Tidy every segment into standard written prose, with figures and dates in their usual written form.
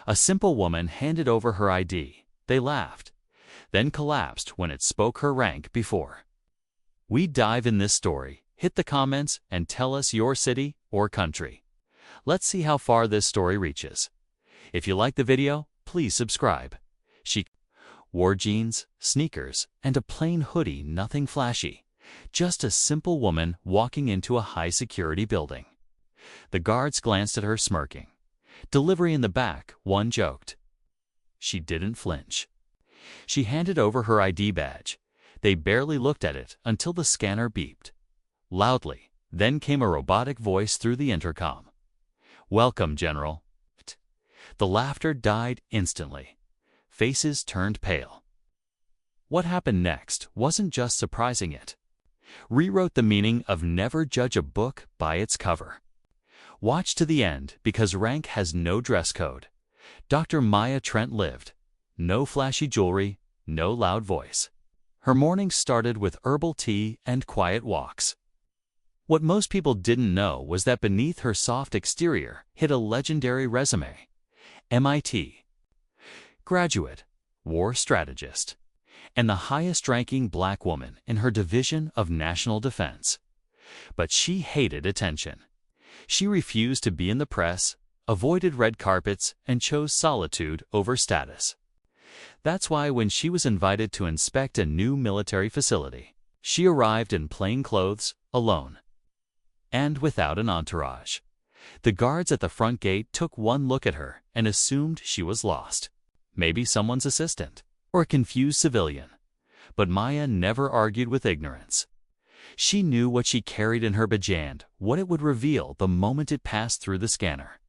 A simple woman handed over her ID. They laughed, then collapsed when it spoke her rank before. We dive in this story. Hit the comments and tell us your city or country. Let's see how far this story reaches. If you like the video, please subscribe. She wore jeans, sneakers, and a plain hoodie, nothing flashy. Just a simple woman walking into a high-security building. The guards glanced at her, smirking. Delivery in the back, one joked. She didn't flinch. She handed over her ID badge. They barely looked at it until the scanner beeped. Loudly, then came a robotic voice through the intercom. "Welcome, General." The laughter died instantly. Faces turned pale. What happened next wasn't just surprising, it rewrote the meaning of never judge a book by its cover. Watch to the end, because rank has no dress code. Dr. Maya Trent lived. No flashy jewelry, no loud voice. Her mornings started with herbal tea and quiet walks. What most people didn't know was that beneath her soft exterior hid a legendary resume. MIT graduate, war strategist, and the highest-ranking black woman in her division of national defense. But she hated attention. She refused to be in the press, avoided red carpets, and chose solitude over status. That's why when she was invited to inspect a new military facility, she arrived in plain clothes, alone, and without an entourage. The guards at the front gate took one look at her and assumed she was lost. Maybe someone's assistant, or a confused civilian. But Maya never argued with ignorance. She knew what she carried in her bajand, what it would reveal the moment it passed through the scanner.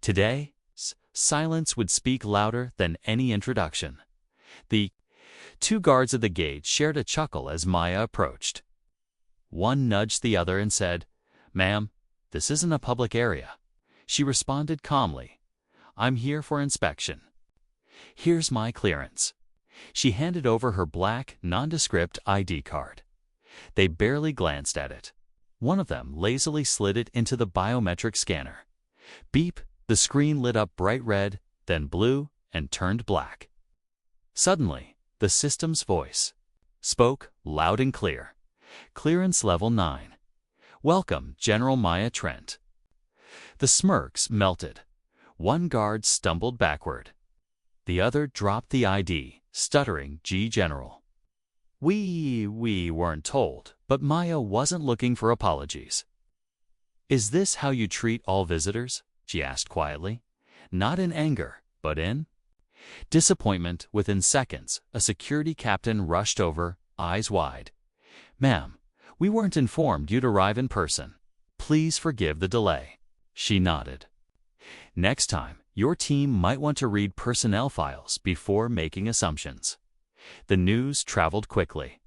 Today, silence would speak louder than any introduction. The two guards at the gate shared a chuckle as Maya approached. One nudged the other and said, "Ma'am, this isn't a public area." She responded calmly, "I'm here for inspection." "Here's my clearance." She handed over her black, nondescript ID card. They barely glanced at it. One of them lazily slid it into the biometric scanner. Beep, the screen lit up bright red, then blue, and turned black. Suddenly, the system's voice spoke loud and clear. "Clearance level 9. Welcome, General Maya Trent." The smirks melted. One guard stumbled backward. The other dropped the ID, stuttering, "G General." We weren't told, but Maya wasn't looking for apologies. "Is this how you treat all visitors?" she asked quietly. Not in anger, but in disappointment. Within seconds, a security captain rushed over, eyes wide. "Ma'am, we weren't informed you'd arrive in person. Please forgive the delay." She nodded. "Next time, your team might want to read personnel files before making assumptions." The news traveled quickly.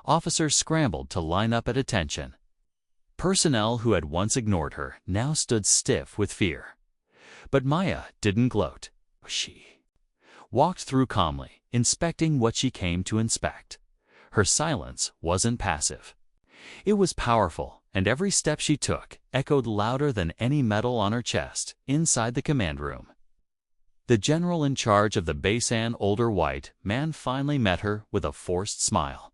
Officers scrambled to line up at attention. Personnel who had once ignored her now stood stiff with fear. But Maya didn't gloat. She walked through calmly, inspecting what she came to inspect. Her silence wasn't passive. It was powerful, and every step she took echoed louder than any medal on her chest inside the command room. The general in charge of the base, an older white man, finally met her with a forced smile.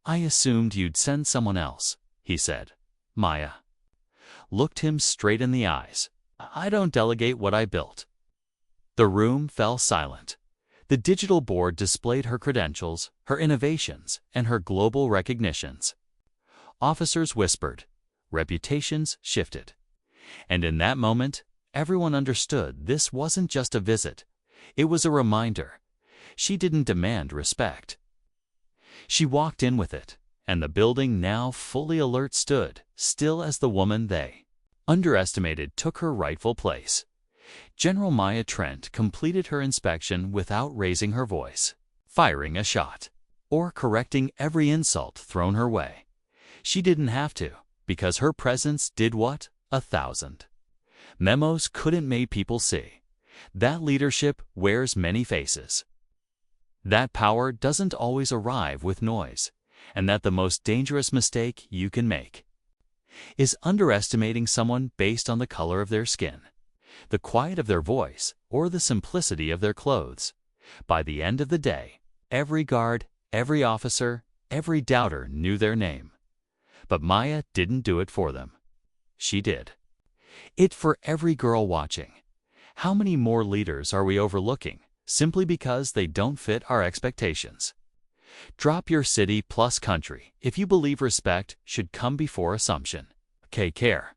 "I assumed you'd send someone else," he said. Maya looked him straight in the eyes. "I don't delegate what I built." The room fell silent. The digital board displayed her credentials, her innovations, and her global recognitions. Officers whispered. Reputations shifted. And in that moment, everyone understood this wasn't just a visit. It was a reminder. She didn't demand respect. She walked in with it, and the building, now fully alert, stood still as the woman they underestimated took her rightful place. General Maya Trent completed her inspection without raising her voice, firing a shot, or correcting every insult thrown her way. She didn't have to, because her presence did what 1,000 memos couldn't make people see. That leadership wears many faces. That power doesn't always arrive with noise, and that the most dangerous mistake you can make is underestimating someone based on the color of their skin. the quiet of their voice, or the simplicity of their clothes. By the end of the day, every guard, every officer, every doubter knew their name. But Maya didn't do it for them. She did it for every girl watching. How many more leaders are we overlooking simply because they don't fit our expectations? Drop your city plus country if you believe respect should come before assumption. Take care.